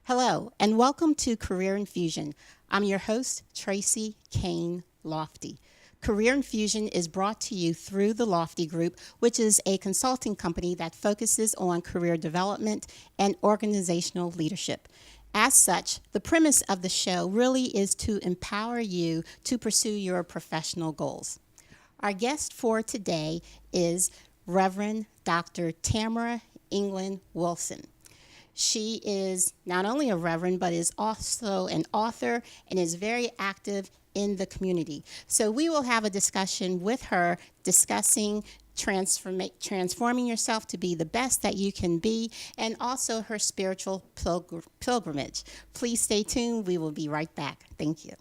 Hello, and welcome to Career Infusion. I'm your host, Tracy Kane Lofty. Career Infusion is brought to you through the Lofty Group, which is a consulting company that focuses on career development and organizational leadership. As such, the premise of the show really is to empower you to pursue your professional goals. Our guest for today is Reverend Dr. Tamara England Wilson. She is not only a reverend, but is also an author and is very active in the community. So we will have a discussion with her discussing transforming yourself to be the best that you can be, and also her spiritual pilgrimage. Please stay tuned. We will be right back. Thank you.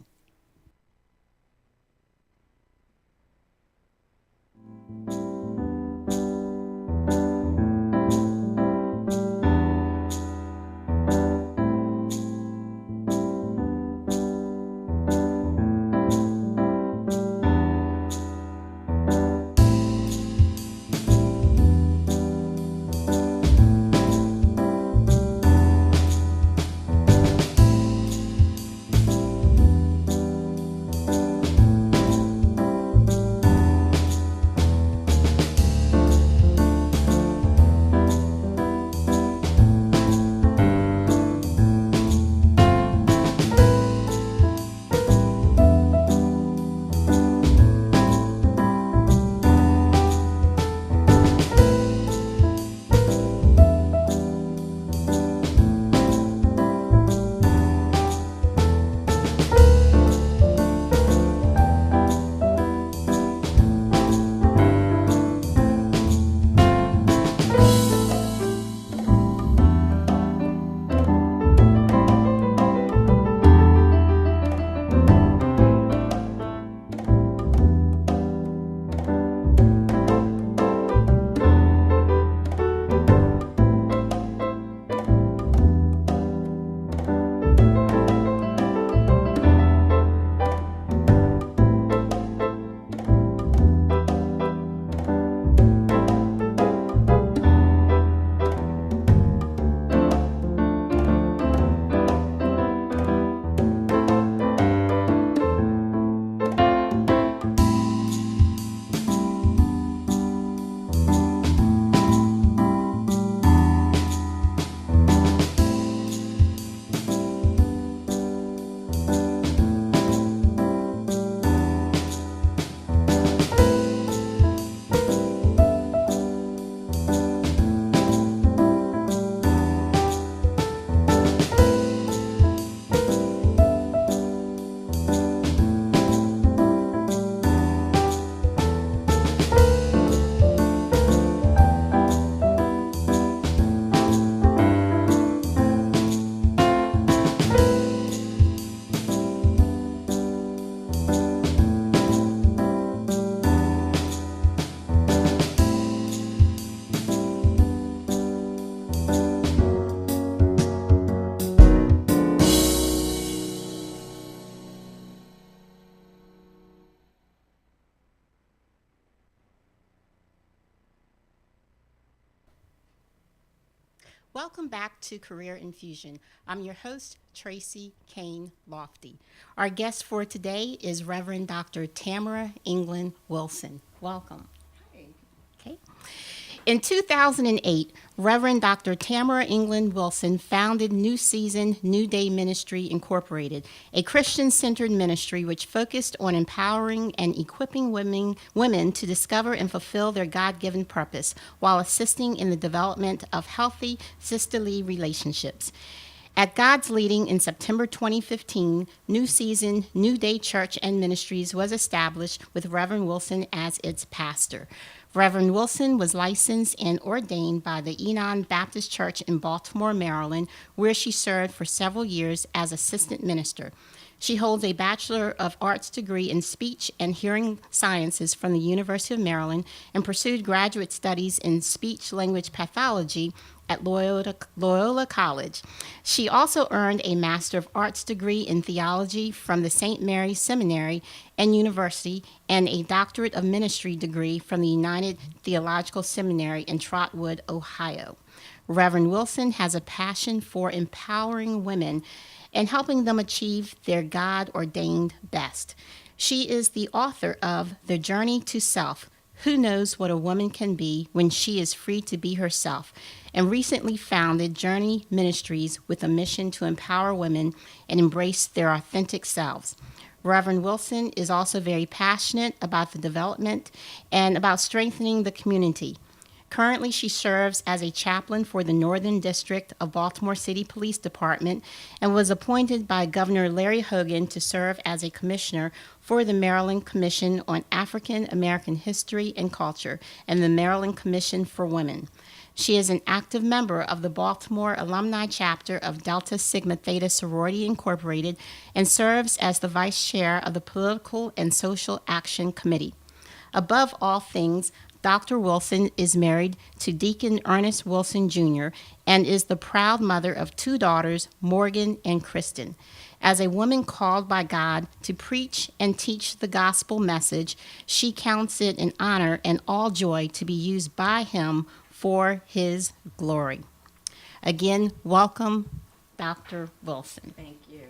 Welcome back to Career Infusion. I'm your host, Tracy Kane Lofty. Our guest for today is Reverend Dr. Tamara England Wilson. Welcome. Hi. Okay. In 2008, Reverend Dr. Tamara England Wilson founded New Season New Day Ministry Incorporated, a Christian-centered ministry which focused on empowering and equipping women to discover and fulfill their God-given purpose while assisting in the development of healthy sisterly relationships. At God's leading in September 2015, New Season New Day Church and Ministries was established with Reverend Wilson as its pastor. Reverend Wilson was licensed and ordained by the Enon Baptist Church in Baltimore, Maryland, where she served for several years as assistant minister. She holds a Bachelor of Arts degree in Speech and Hearing Sciences from the University of Maryland and pursued graduate studies in speech-language pathology at Loyola College. She also earned a Master of Arts degree in theology from the St. Mary's Seminary and University and a Doctorate of Ministry degree from the United Theological Seminary in Trotwood, Ohio. Reverend Wilson has a passion for empowering women and helping them achieve their God-ordained best. She is the author of The Journey to Self: Who Knows What a Woman Can Be When She Is Free to Be Herself, and recently founded Journey Ministries with a mission to empower women and embrace their authentic selves. Reverend Wilson is also very passionate about the development and about strengthening the community. Currently, she serves as a chaplain for the Northern District of Baltimore City Police Department and was appointed by Governor Larry Hogan to serve as a commissioner for the Maryland Commission on African American History and Culture and the Maryland Commission for Women. She is an active member of the Baltimore Alumni Chapter of Delta Sigma Theta Sorority Incorporated and serves as the vice chair of the Political and Social Action Committee. Above all things, Dr. Wilson is married to Deacon Ernest Wilson Jr. and is the proud mother of two daughters, Morgan and Kristen. As a woman called by God to preach and teach the gospel message, she counts it an honor and all joy to be used by Him for His glory. Again, welcome, Dr. Wilson. Thank you.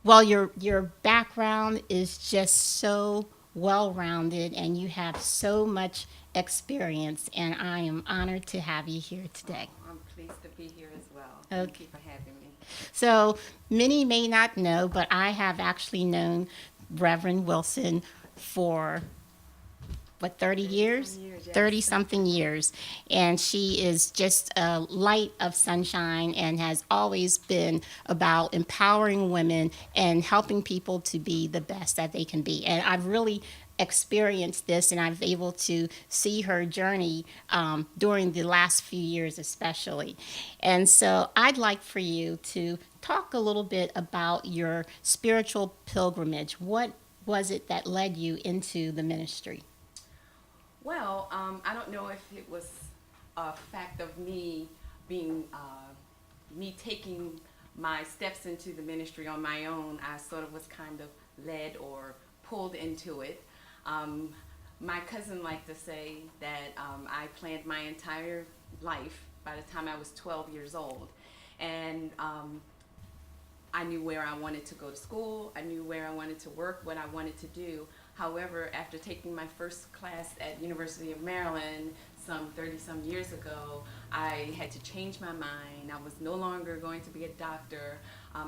Well, your background is just so well-rounded and you have so much experience, and I am honored to have you here today. I'm pleased to be here as well. Okay. Thank you for having me. So many may not know, but I have actually known Reverend Wilson for 30 years? 30-something years. And she is just a light of sunshine and has always been about empowering women and helping people to be the best that they can be. And I've really experienced this, and I've been able to see her journey during the last few years especially. And so I'd like for you to talk a little bit about your spiritual pilgrimage. What was it that led you into the ministry? Well, I don't know if it was a fact of me being, me taking my steps into the ministry on my own. I sort of was kind of led or pulled into it. My cousin liked to say that I planned my entire life by the time I was 12 years old. And I knew where I wanted to go to school. I knew where I wanted to work, what I wanted to do. However, after taking my first class at University of Maryland some 30-some years ago, I had to change my mind. I was no longer going to be a doctor,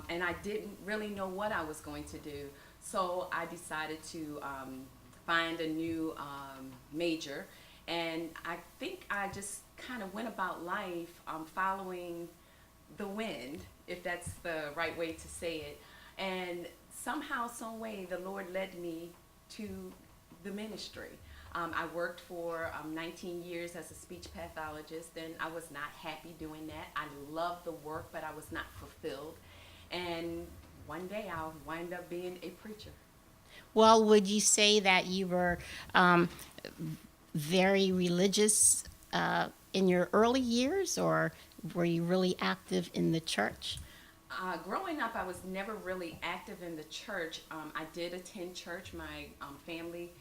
and I didn't really know what I was going to do. So I decided to find a new major, and I think I just kind of went about life following the wind, if that's the right way to say it. And somehow, some way, the Lord led me to the ministry. I worked for 19 years as a speech pathologist, and I was not happy doing that. I loved the work, but I was not fulfilled. And one day I'll wind up being a preacher. Well, would you say that you were very religious in your early years, or were you really active in the church? Growing up, I was never really active in the church. I did attend church. My family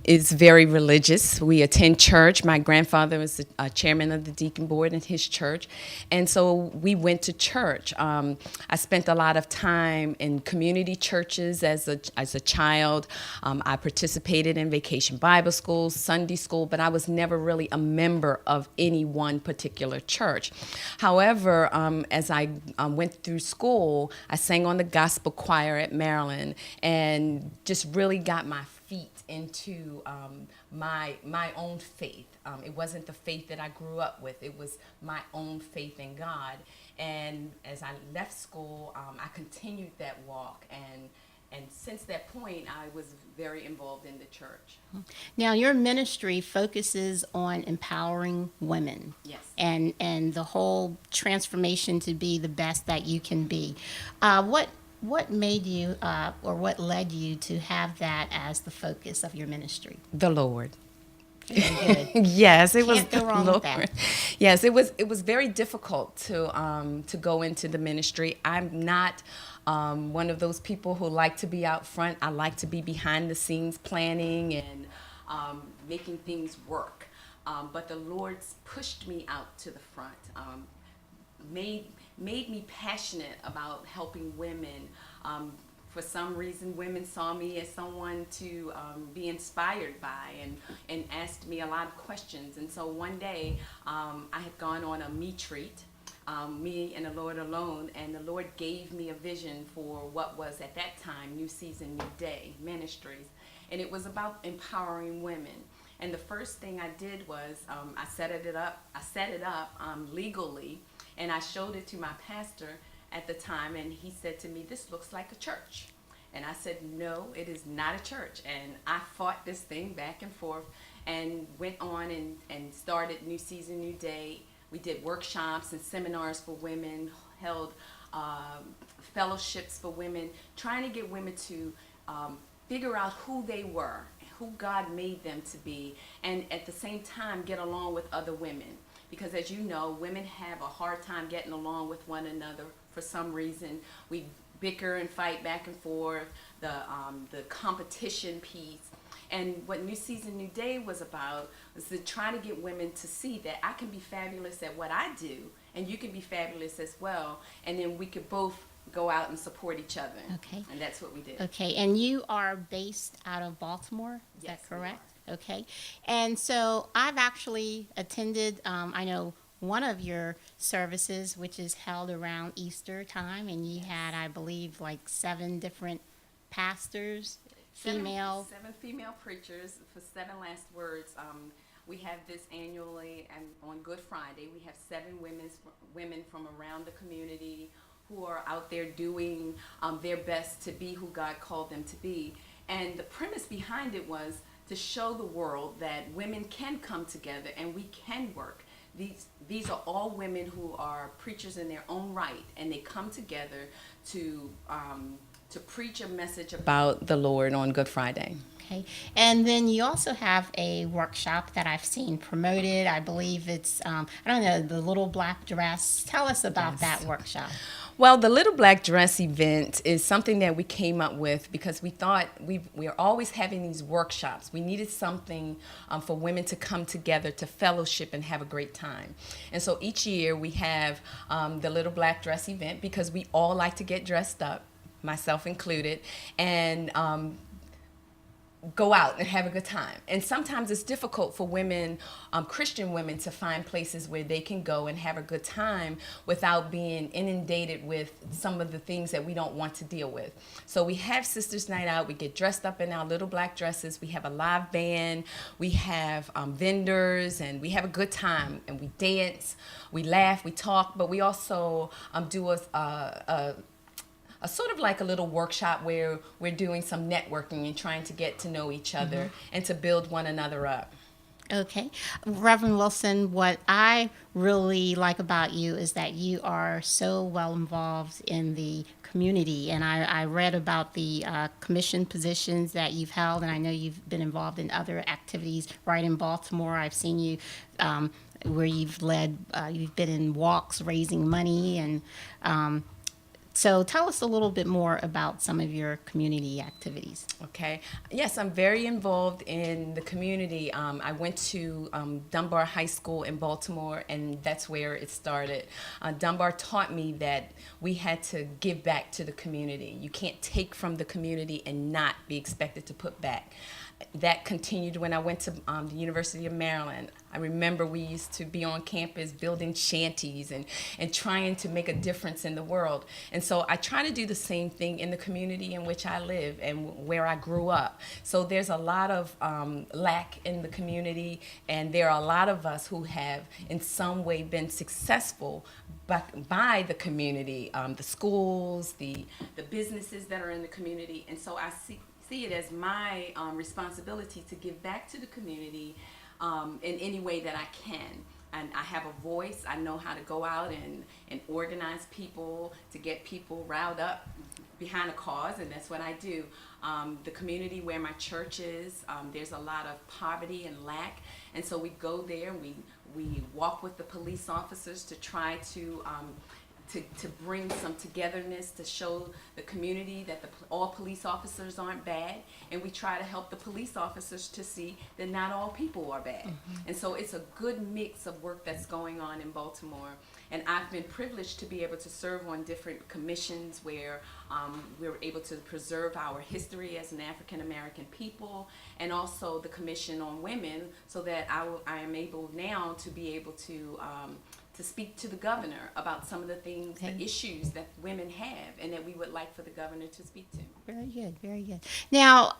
is very religious. We attend church. My grandfather was the chairman of the deacon board in his church, and so we went to church. I spent a lot of time in community churches as a child. I participated in vacation Bible school, Sunday school, but I was never really a member of any one particular church. However, as I went through school, I sang on the gospel choir at Maryland and just really got my feet into my own faith. It wasn't the faith that I grew up with. It was my own faith in God. And as I left school, I continued that walk. And since that point, I was very involved in the church. Now, your ministry focuses on empowering women. Yes. And the whole transformation to be the best that you can be. What made you, or what led you to have that as the focus of your ministry? The Lord. Very good. Yes, it was Can't go wrong the with that. Lord. Yes, it was very difficult to go into the ministry. I'm not one of those people who like to be out front. I like to be behind the scenes planning and making things work. But the Lord's pushed me out to the front. Made me passionate about helping women. For some reason, women saw me as someone to be inspired by and asked me a lot of questions. And so one day, I had gone on a me treat, me and the Lord alone, and the Lord gave me a vision for what was at that time New Season, New Day Ministries. And it was about empowering women. And the first thing I did was I set it up legally, and I showed it to my pastor at the time, and he said to me, "This looks like a church." And I said, "No, it is not a church." And I fought this thing back and forth and went on and started New Season, New Day. We did workshops and seminars for women, held fellowships for women, trying to get women to figure out who they were, who God made them to be, and at the same time get along with other women. Because as you know, women have a hard time getting along with one another for some reason. We bicker and fight back and forth, the competition piece. And what New Season, New Day was about was to try to get women to see that I can be fabulous at what I do, and you can be fabulous as well, and then we could both go out and support each other. Okay. And that's what we did. Okay, and you are based out of Baltimore, is Yes, that we correct? Okay, and so I've actually attended, I know one of your services, which is held around Easter time, and you had, I believe, like 7 different pastors, female. Seven female preachers for 7 last words. We have this annually, and on Good Friday, we have 7 women from around the community who are out there doing their best to be who God called them to be. And the premise behind it was to show the world that women can come together and we can work. These are all women who are preachers in their own right, and they come together to preach a message about the Lord on Good Friday. Okay, and then you also have a workshop that I've seen promoted. I believe it's, I don't know, the Little Black Dress. Tell us about that workshop. Well, the Little Black Dress event is something that we came up with because we thought we are always having these workshops. We needed something for women to come together to fellowship and have a great time. And so each year we have the Little Black Dress event because we all like to get dressed up, myself included, and go out and have a good time. And sometimes it's difficult for women, Christian women, to find places where they can go and have a good time without being inundated with some of the things that we don't want to deal with. So we have Sisters Night Out. We get dressed up in our little black dresses. We have a live band. We have vendors, and we have a good time. And we dance, we laugh, we talk, but we also do a sort of like a little workshop where we're doing some networking and trying to get to know each other and to build one another up. Okay. Reverend Wilson, what I really like about you is that you are so well involved in the community. And I read about the commission positions that you've held, and I know you've been involved in other activities right in Baltimore. I've seen you where you've been in walks raising money. And so tell us a little bit more about some of your community activities. Okay. Yes, I'm very involved in the community. I went to Dunbar High School in Baltimore, and that's where it started. Dunbar taught me that we had to give back to the community. You can't take from the community and not be expected to put back. That continued when I went to the University of Maryland. I remember we used to be on campus building shanties and trying to make a difference in the world. And so I try to do the same thing in the community in which I live and where I grew up. So there's a lot of lack in the community, and there are a lot of us who have in some way been successful by the community, the schools, the businesses that are in the community. And so I see it as my responsibility to give back to the community in any way that I can. And I have a voice. I know how to go out and organize people, to get people riled up behind a cause, and that's what I do. The community where my church is, there's a lot of poverty and lack, and so we go there and we walk with the police officers to try to bring some togetherness, to show the community that all police officers aren't bad, and we try to help the police officers to see that not all people are bad. And so it's a good mix of work that's going on in Baltimore, and I've been privileged to be able to serve on different commissions where we're able to preserve our history as an African American people, and also the Commission on Women, so that I am able now to be able to speak to the governor about some of the things, the issues that women have, and that we would like for the governor to speak to. Very good, very good. Now,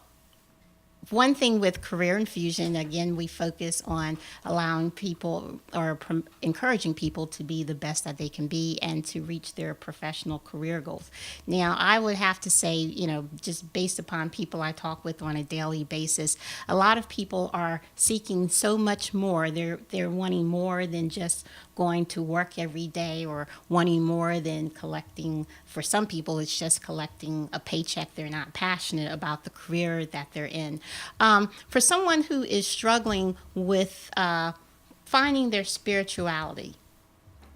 one thing with Career Infusion, again, we focus on allowing people or encouraging people to be the best that they can be and to reach their professional career goals. Now, I would have to say, you know, just based upon people I talk with on a daily basis, a lot of people are seeking so much more. They're wanting more than just going to work every day, or wanting more than collecting. For some people, it's just collecting a paycheck. They're not passionate about the career that they're in. For someone who is struggling with finding their spirituality,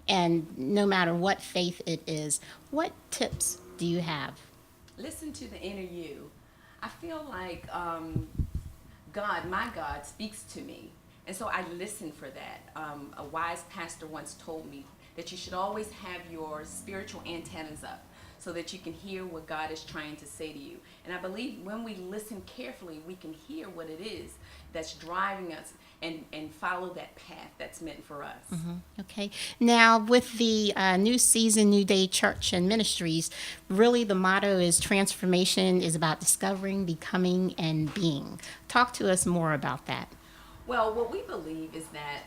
and no matter what faith it is, what tips do you have? Listen to the inner you. I feel like my God speaks to me. And so I listen for that. A wise pastor once told me that you should always have your spiritual antennas up so that you can hear what God is trying to say to you. And I believe when we listen carefully, we can hear what it is that's driving us and follow that path that's meant for us. Okay. Now, with the new season, New Day Church and Ministries, really the motto is transformation is about discovering, becoming, and being. Talk to us more about that. Well, what we believe is that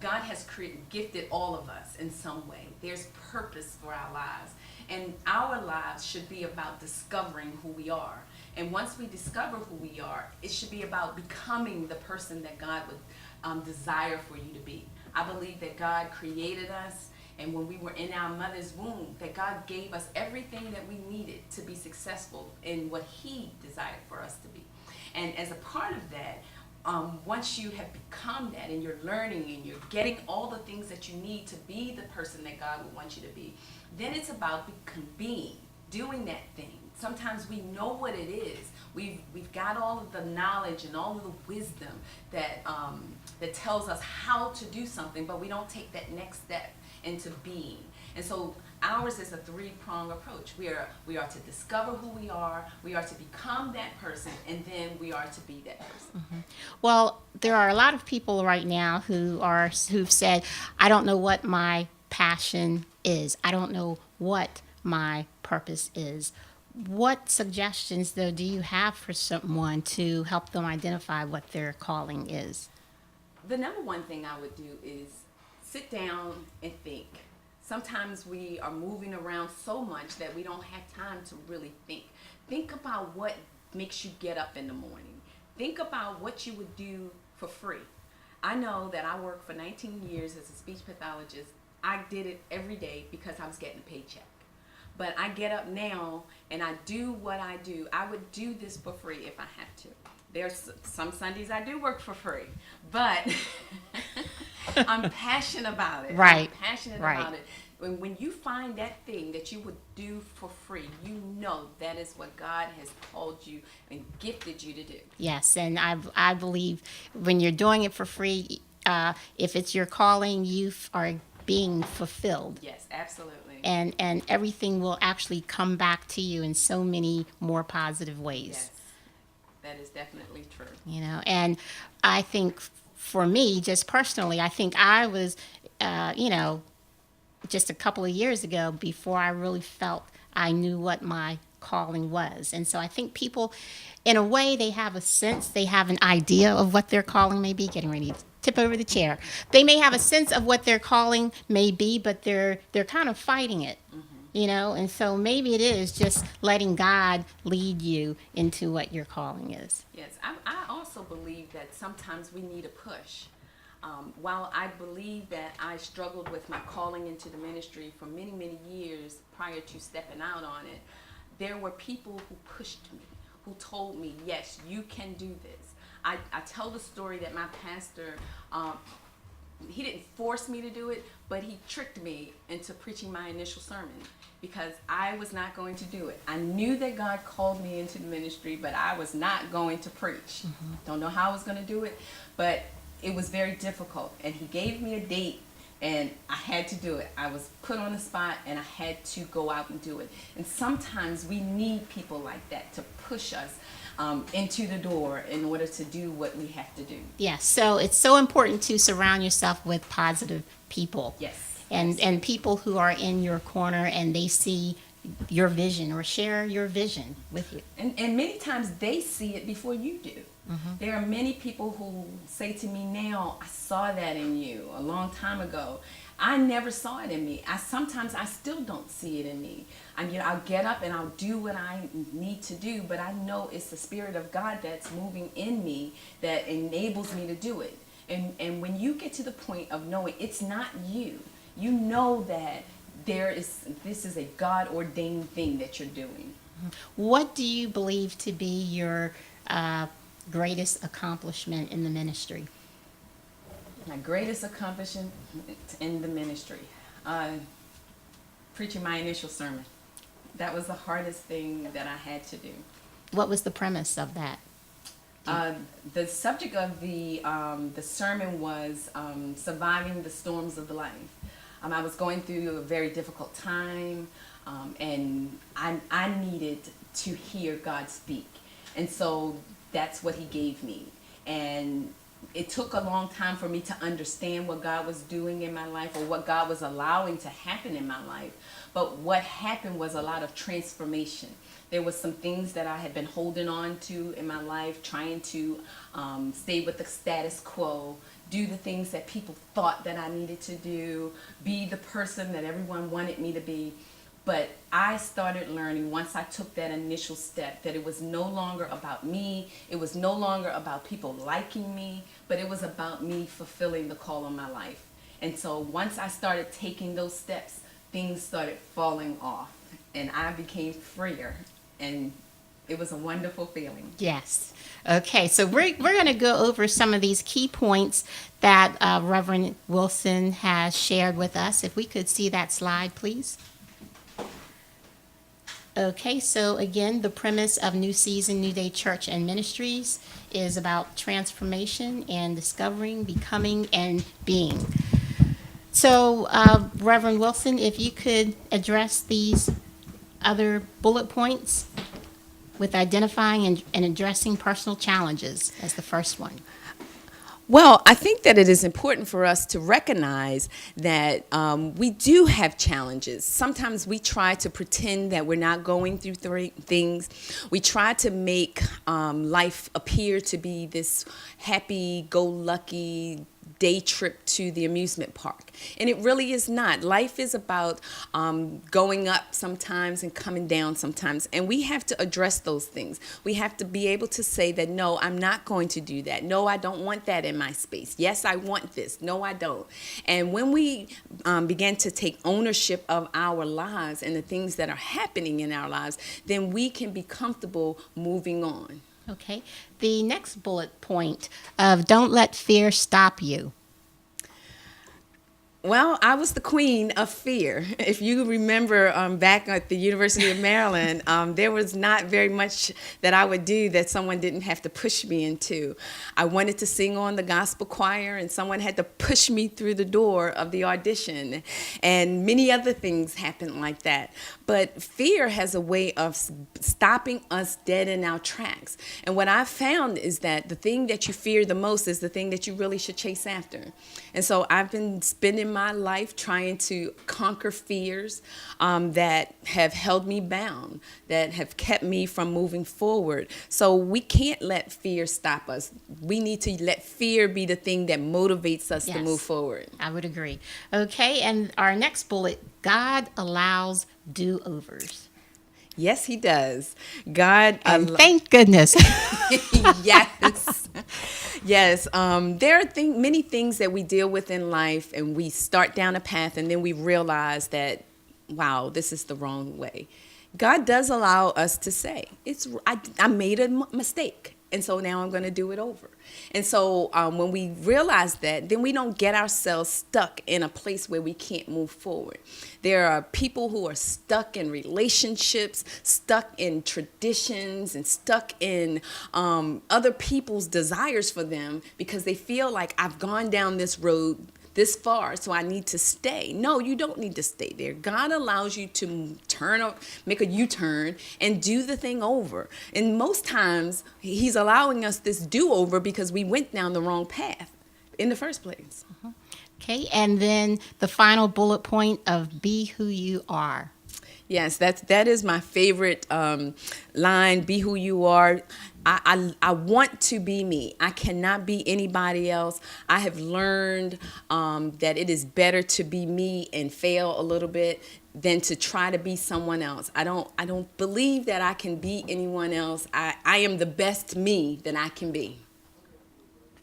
God has gifted all of us in some way. There's purpose for our lives. And our lives should be about discovering who we are. And once we discover who we are, it should be about becoming the person that God would desire for you to be. I believe that God created us, and when we were in our mother's womb, that God gave us everything that we needed to be successful in what He desired for us to be. And as a part of that, once you have become that and you're learning and you're getting all the things that you need to be the person that God would want you to be, then it's about being, doing that thing. Sometimes we know what it is. We've got all of the knowledge and all of the wisdom that tells us how to do something, but we don't take that next step into being. And so ours is a three-pronged approach. We are to discover who we are to become that person, and then we are to be that person. Well, there are a lot of people right now who've said, I don't know what my passion is. I don't know what my purpose is. What suggestions, though, do you have for someone to help them identify what their calling is? The number one thing I would do is sit down and think. Sometimes we are moving around so much that we don't have time to really think. Think about what makes you get up in the morning. Think about what you would do for free. I know that I worked for 19 years as a speech pathologist. I did it every day because I was getting a paycheck. But I get up now and I do what I do. I would do this for free if I have to. There's some Sundays I do work for free, but I'm passionate about it. Right. I'm passionate about it. When you find that thing that you would do for free, you know that is what God has called you and gifted you to do. Yes, and I believe when you're doing it for free, if it's your calling, you are being fulfilled. Yes, absolutely. And everything will actually come back to you in so many more positive ways. Yes, that is definitely true. You know, and I think for me, just personally, I think I was, just a couple of years ago before I really felt I knew what my calling was. And so I think people, in a way, they have a sense, they have an idea of what their calling may be. Getting ready to tip over the chair. They may have a sense of what their calling may be, but they're kind of fighting it. You know, and so maybe it is just letting God lead you into what your calling is. Yes, I also believe that sometimes we need a push. While I believe that I struggled with my calling into the ministry for many, many years prior to stepping out on it, there were people who pushed me, who told me, yes, you can do this. I tell the story that my pastor, he didn't force me to do it, but he tricked me into preaching my initial sermon because I was not going to do it. I knew that God called me into the ministry, but I was not going to preach. Don't know how I was going to do it, but it was very difficult. And he gave me a date, and I had to do it. I was put on the spot, and I had to go out and do it. And sometimes we need people like that to push us into the door in order to do what we have to do. Yes, so it's so important to surround yourself with positive people. Yes. And people who are in your corner and they see your vision or share your vision with you. And many times they see it before you do. There are many people who say to me now, I saw that in you a long time ago. I never saw it in me. Sometimes I still don't see it in me. I'll get up and I'll do what I need to do, but I know it's the Spirit of God that's moving in me that enables me to do it. And when you get to the point of knowing it's not you, you know that this is a God-ordained thing that you're doing. What do you believe to be your greatest accomplishment in the ministry? My greatest accomplishment in the ministry, preaching my initial sermon. That was the hardest thing that I had to do. What was the premise of that? The subject of the sermon was surviving the storms of the life. I was going through a very difficult time, and I needed to hear God speak. And so that's what he gave me. And it took a long time for me to understand what God was doing in my life or what God was allowing to happen in my life. But what happened was a lot of transformation. There was some things that I had been holding on to in my life, trying to stay with the status quo, do the things that people thought that I needed to do, be the person that everyone wanted me to be. But I started learning once I took that initial step that it was no longer about me, it was no longer about people liking me, but it was about me fulfilling the call on my life. And so once I started taking those steps, things started falling off and I became freer, and it was a wonderful feeling. Yes. Okay, so we're going to go over some of these key points that Reverend Wilson has shared with us. If we could see that slide, please. Okay, so again, the premise of New Season, New Day Church and Ministries is about transformation and discovering, becoming, and being. So, Reverend Wilson, if you could address these other bullet points with identifying and addressing personal challenges as the first one. Well, I think that it is important for us to recognize that we do have challenges. Sometimes we try to pretend that we're not going through things. We try to make life appear to be this happy-go-lucky day trip to the amusement park. And it really is not. Life is about going up sometimes and coming down sometimes. And we have to address those things. We have to be able to say that, no, I'm not going to do that. No, I don't want that in my space. Yes, I want this. No, I don't. And when we begin to take ownership of our lives and the things that are happening in our lives, then we can be comfortable moving on. Okay. The next bullet point of don't let fear stop you. Well, I was the queen of fear. If you remember back at the University of Maryland, there was not very much that I would do that someone didn't have to push me into. I wanted to sing on the gospel choir, and someone had to push me through the door of the audition. And many other things happened like that. But fear has a way of stopping us dead in our tracks. And what I've found is that the thing that you fear the most is the thing that you really should chase after. And so I've been spending my life trying to conquer fears that have held me bound, that have kept me from moving forward. So we can't let fear stop us. We need to let fear be the thing that motivates us to move forward. I would agree. Okay, and our next bullet, God allows do-overs. Yes, he does. God, and thank goodness. Yes. Yes, there are many things that we deal with in life, and we start down a path, and then we realize that, wow, this is the wrong way. God does allow us to say, I made a mistake, and so now I'm going to do it over. And so when we realize that, then we don't get ourselves stuck in a place where we can't move forward. There are people who are stuck in relationships, stuck in traditions, and stuck in other people's desires for them because they feel like I've gone down this road this far, so I need to stay. No, you don't need to stay there. God allows you to make a U-turn and do the thing over. And most times, he's allowing us this do-over because we went down the wrong path in the first place. Okay, and then the final bullet point of be who you are. Yes, that is my favorite line, be who you are. I want to be me. I cannot be anybody else. I have learned that it is better to be me and fail a little bit than to try to be someone else. I don't believe that I can be anyone else. I am the best me that I can be.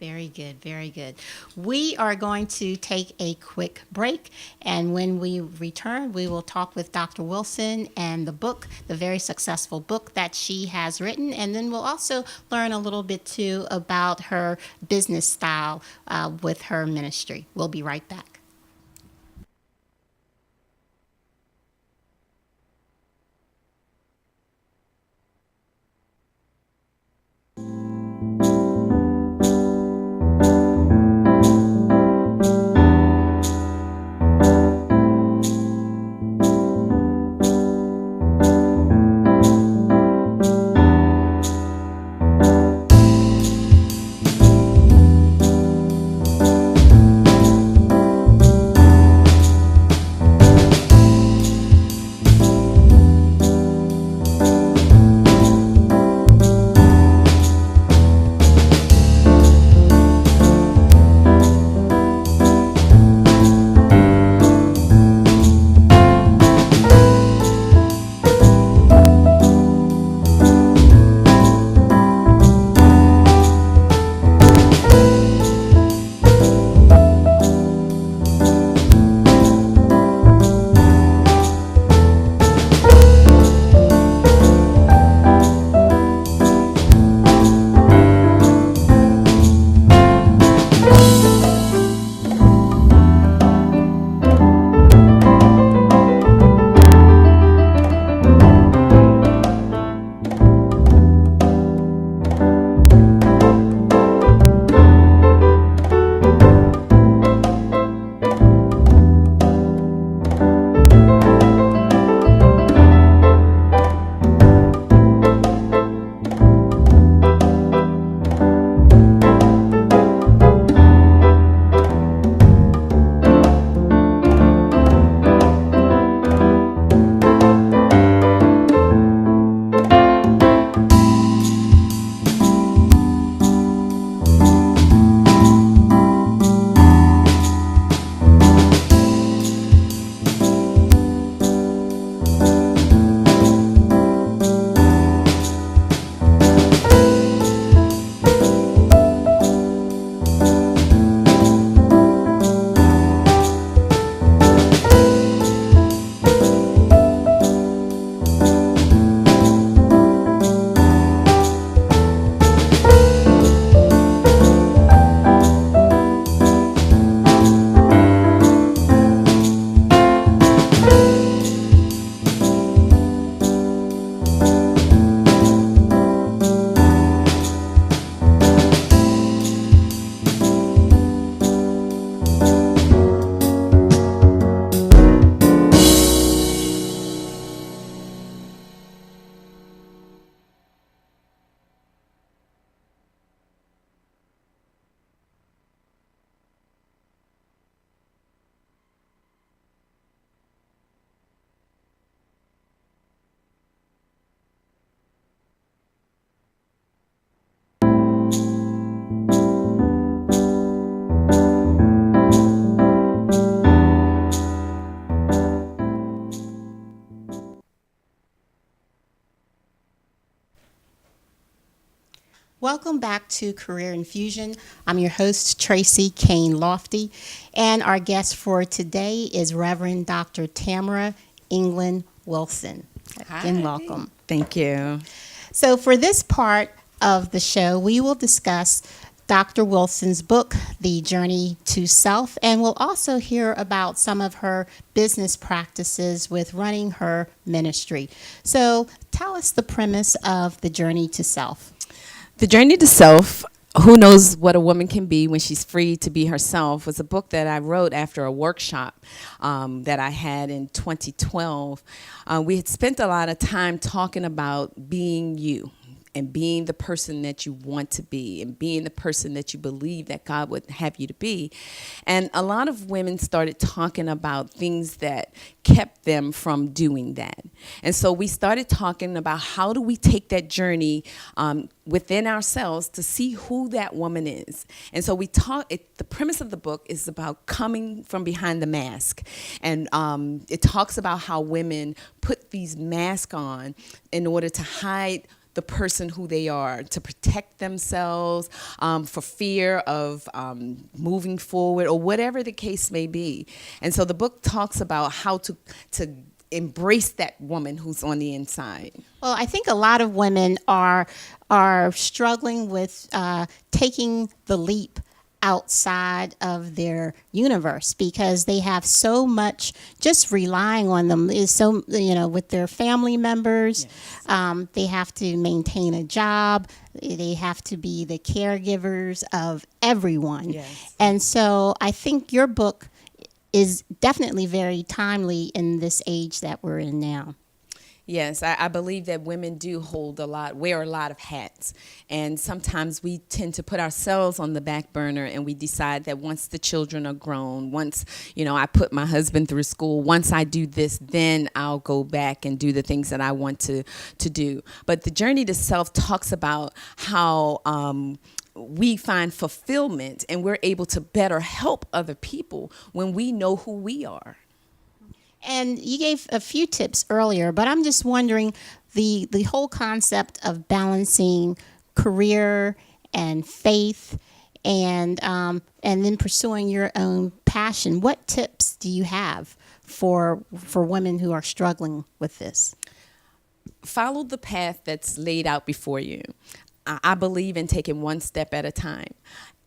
Very good, very good. We are going to take a quick break, and when we return, we will talk with Dr. Wilson and the book, the very successful book that she has written, and then we'll also learn a little bit too about her business style with her ministry. We'll be right back. Welcome back to Career Infusion. I'm your host, Tracy Kane Lofty, and our guest for today is Reverend Dr. Tamara England Wilson. Again, Hi. welcome. Thank you. So for this part of the show, we will discuss Dr. Wilson's book, The Journey to Self, and we'll also hear about some of her business practices with running her ministry. So tell us the premise of The Journey to Self. The Journey to Self, Who Knows What a Woman Can Be When She's Free to Be Herself, was a book that I wrote after a workshop that I had in 2012. We had spent a lot of time talking about being you and being the person that you want to be and being the person that you believe that God would have you to be. And a lot of women started talking about things that kept them from doing that. And so we started talking about how do we take that journey within ourselves to see who that woman is. And so the premise of the book is about coming from behind the mask. And it talks about how women put these masks on in order to hide the person who they are, to protect themselves, for fear of moving forward or whatever the case may be. And so the book talks about how to embrace that woman who's on the inside. Well, I think a lot of women are struggling with taking the leap outside of their universe because they have so much just relying on them is so, with their family members. Yes. They have to maintain a job. They have to be the caregivers of everyone. Yes. And so I think your book is definitely very timely in this age that we're in now. Yes, I believe that women do wear a lot of hats. And sometimes we tend to put ourselves on the back burner and we decide that once the children are grown, once, I put my husband through school, once I do this, then I'll go back and do the things that I want to do. But the Journey to Self talks about how we find fulfillment and we're able to better help other people when we know who we are. And you gave a few tips earlier, but I'm just wondering the whole concept of balancing career and faith and then pursuing your own passion. What tips do you have for women who are struggling with this? Follow the path that's laid out before you. I believe in taking one step at a time.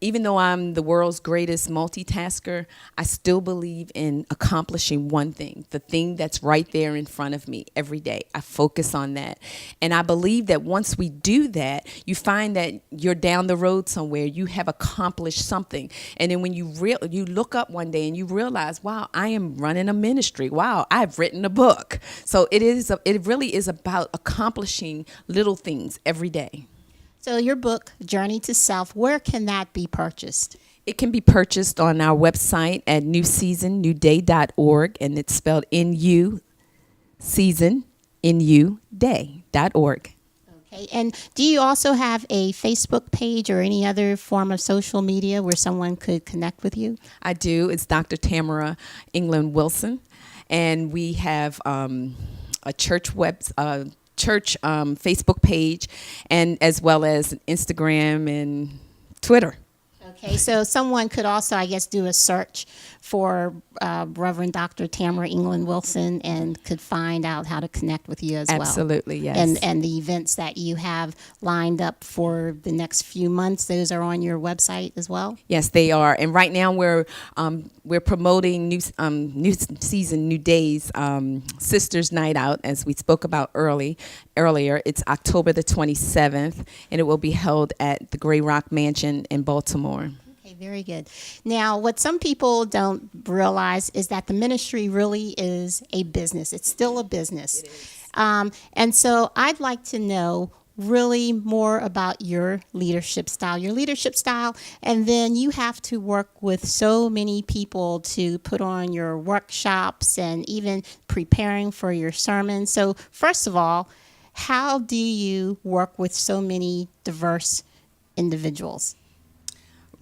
Even though I'm the world's greatest multitasker, I still believe in accomplishing one thing, the thing that's right there in front of me every day. I focus on that. And I believe that once we do that, you find that you're down the road somewhere, you have accomplished something. And then when you look up one day and you realize, wow, I am running a ministry. Wow, I've written a book. So it really is about accomplishing little things every day. So your book, Journey to Self, where can that be purchased? It can be purchased on our website at newseasonnewday.org, and it's spelled newseasonnewday.org. Okay, and do you also have a Facebook page or any other form of social media where someone could connect with you? I do. It's Dr. Tamara England Wilson, and we have a church Facebook page, and as well as Instagram and Twitter. Okay, so someone could also, I guess, do a search for Reverend Dr. Tamara England Wilson and could find out how to connect with you as well. Absolutely, yes. And the events that you have lined up for the next few months, those are on your website as well? Yes, they are. And right now we're promoting New Season, New Days Sisters Night Out, as we spoke about earlier. It's October the 27th, and it will be held at the Grey Rock Mansion in Baltimore. Okay, very good. Now, what some people don't realize is that the ministry really is a business. It's still a business. It is. And so I'd like to know really more about your leadership style. And then you have to work with so many people to put on your workshops and even preparing for your sermons. So first of all, how do you work with so many diverse individuals?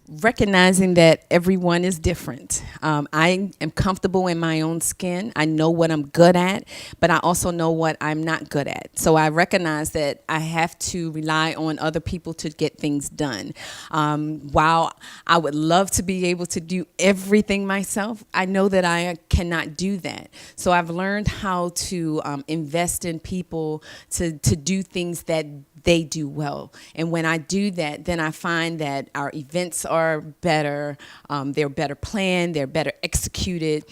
recognizing that everyone is different. I am comfortable in my own skin. I know what I'm good at, but I also know what I'm not good at. So I recognize that I have to rely on other people to get things done. While I would love to be able to do everything myself, I know that I cannot do that. So I've learned how to invest in people to do things that they do well. And when I do that, then I find that our events are better, they're better planned, they're better executed,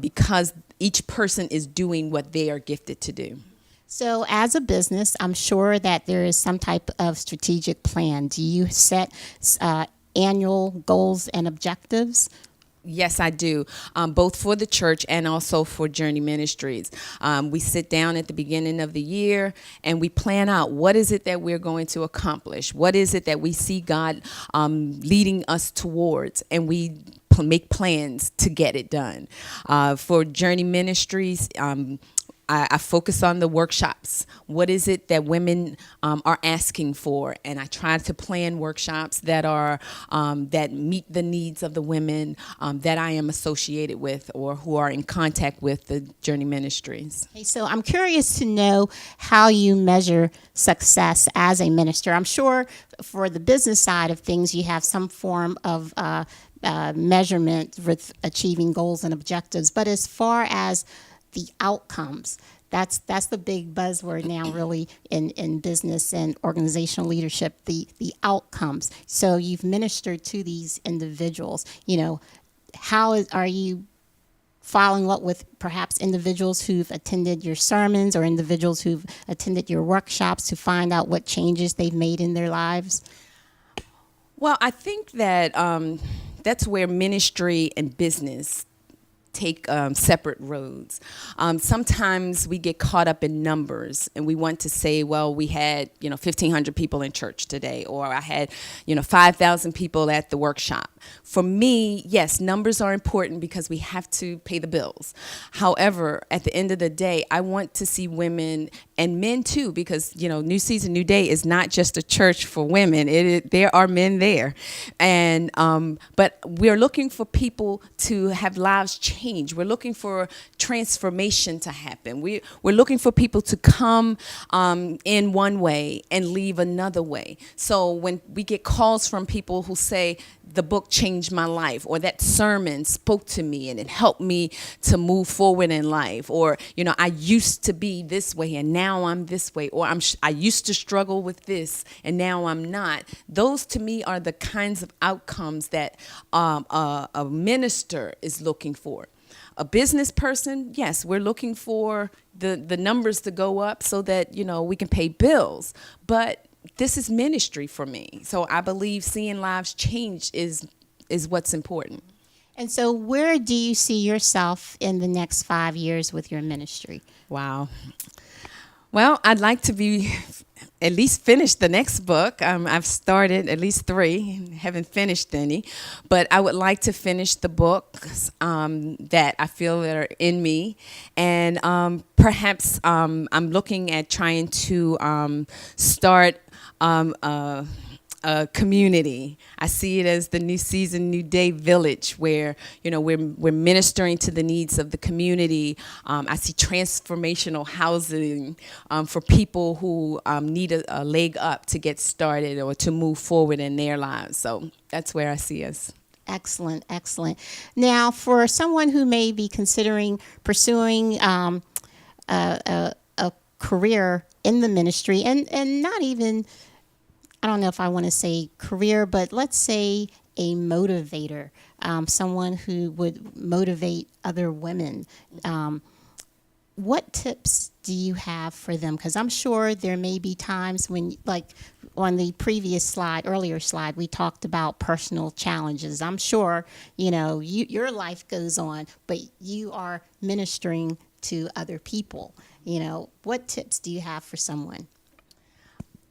because each person is doing what they are gifted to do. So as a business, I'm sure that there is some type of strategic plan. Do you set annual goals and objectives? Yes, I do, both for the church and also for Journey Ministries. We sit down at the beginning of the year and we plan out what is it that we're going to accomplish? What is it that we see God leading us towards? And we make plans to get it done. For Journey Ministries, I focus on the workshops. What is it that women are asking for? And I try to plan workshops that are that meet the needs of the women that I am associated with or who are in contact with the Journey Ministries. Okay, so I'm curious to know how you measure success as a minister. I'm sure for the business side of things, you have some form of measurement with achieving goals and objectives. But as far as the outcomes, that's the big buzzword now really in business and organizational leadership, the outcomes. So you've ministered to these individuals. Are you following up with perhaps individuals who've attended your sermons or individuals who've attended your workshops to find out what changes they've made in their lives? Well, I think that that's where ministry and business take separate roads. Sometimes we get caught up in numbers and we want to say, well, we had, 1,500 people in church today, or I had, 5,000 people at the workshop. For me, yes, numbers are important because we have to pay the bills. However, at the end of the day, I want to see women and men too, because, New Season, New Day is not just a church for women. There are men there. And, but we're looking for people to have lives change. We're looking for transformation to happen. We're looking for people to come in one way and leave another way. So when we get calls from people who say, the book changed my life, or that sermon spoke to me and it helped me to move forward in life, or, I used to be this way and now I'm this way, or I used to struggle with this and now I'm not. Those to me are the kinds of outcomes that a minister is looking for. A business person, yes, we're looking for the numbers to go up so that, we can pay bills. But this is ministry for me. So I believe seeing lives change is what's important. And so where do you see yourself in the next 5 years with your ministry? Wow. Well, I'd like to be at least finish the next book. I've started at least 3, haven't finished any, but I would like to finish the books that I feel that are in me, and perhaps I'm looking at trying to start a community. I see it as the New Season, New Day village where, we're ministering to the needs of the community. I see transformational housing for people who need a leg up to get started or to move forward in their lives. So that's where I see us. Excellent, excellent. Now, for someone who may be considering pursuing a career in the ministry, and not even, I don't know if I want to say career, but let's say a motivator, someone who would motivate other women. What tips do you have for them? Because I'm sure there may be times when, like on the previous earlier slide, we talked about personal challenges. I'm sure, your life goes on, but you are ministering to other people. What tips do you have for someone?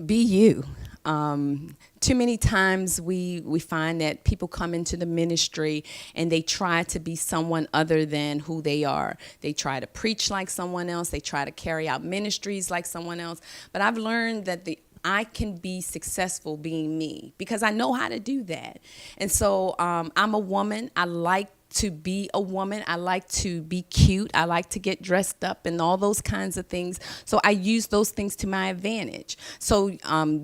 Be you. Too many times we find that people come into the ministry and they try to be someone other than who they are. They try to preach like someone else. They try to carry out ministries like someone else. But I've learned that the I can be successful being me because I know how to do that. And so I'm a woman. I like to be a woman. I like to be cute. I like to get dressed up and all those kinds of things. So I use those things to my advantage. So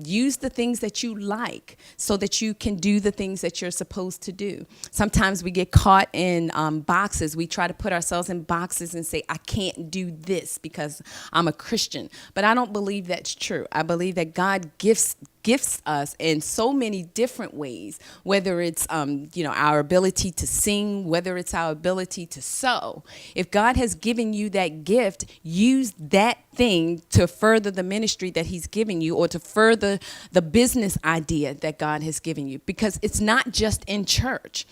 use the things that you like so that you can do the things that you're supposed to do. Sometimes we get caught in boxes. We try to put ourselves in boxes and say, I can't do this because I'm a Christian. But I don't believe that's true. I believe that God gifts us in so many different ways, whether it's our ability to sing, whether it's our ability to sew. If God has given you that gift, use that thing to further the ministry that he's giving you or to further the business idea that God has given you, because it's not just in church.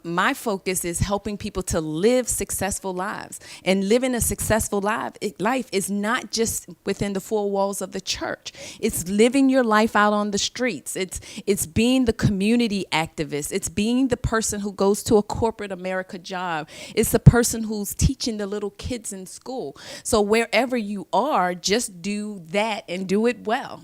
My focus is helping people to live successful lives, and living a successful life is not just within the four walls of the church. It's living your life out on the streets. It's being the community activist. It's being the person who goes to a corporate America job. It's the person who's teaching the little kids in school. So wherever you are, just do that and do it well.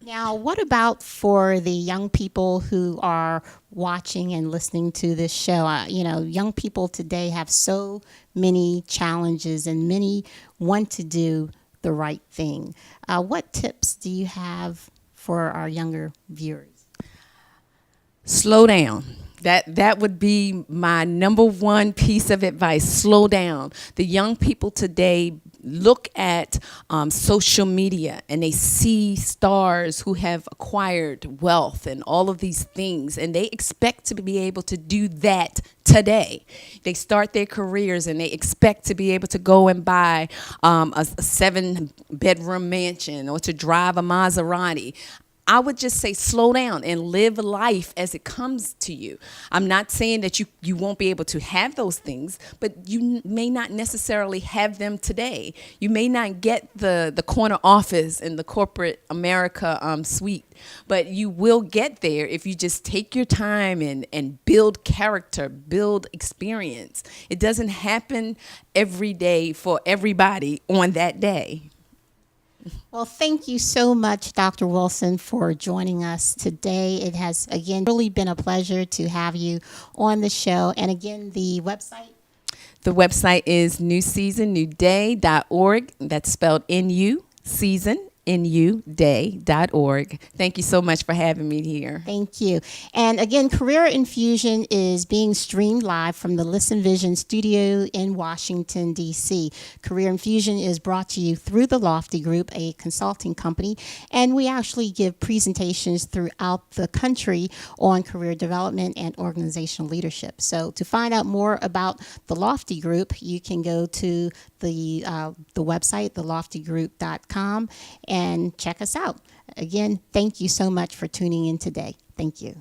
Now, what about for the young people who are watching and listening to this show? Young people today have so many challenges and many want to do the right thing. What tips do you have for our younger viewers? Slow down. That would be my number one piece of advice. Slow down. The young people today look at social media and they see stars who have acquired wealth and all of these things, and they expect to be able to do that today. They start their careers and they expect to be able to go and buy a 7-bedroom mansion or to drive a Maserati. I would just say slow down and live life as it comes to you. I'm not saying that you won't be able to have those things, but you may not necessarily have them today. You may not get the corner office in the corporate America suite, but you will get there if you just take your time and build character, build experience. It doesn't happen every day for everybody on that day. Well, thank you so much, Dr. Wilson, for joining us today. It has, again, really been a pleasure to have you on the show. And again, the website? The website is newseasonnewday.org. That's spelled N-U, season, nuday.org. Thank you so much for having me here. Thank you. And again, Career Infusion is being streamed live from the Listen Vision studio in Washington, D.C. Career Infusion is brought to you through the Lofty Group, a consulting company, and we actually give presentations throughout the country on career development and organizational leadership. So to find out more about the Lofty Group, you can go to the website, theloftygroup.com, and check us out. Again, thank you so much for tuning in today. Thank you.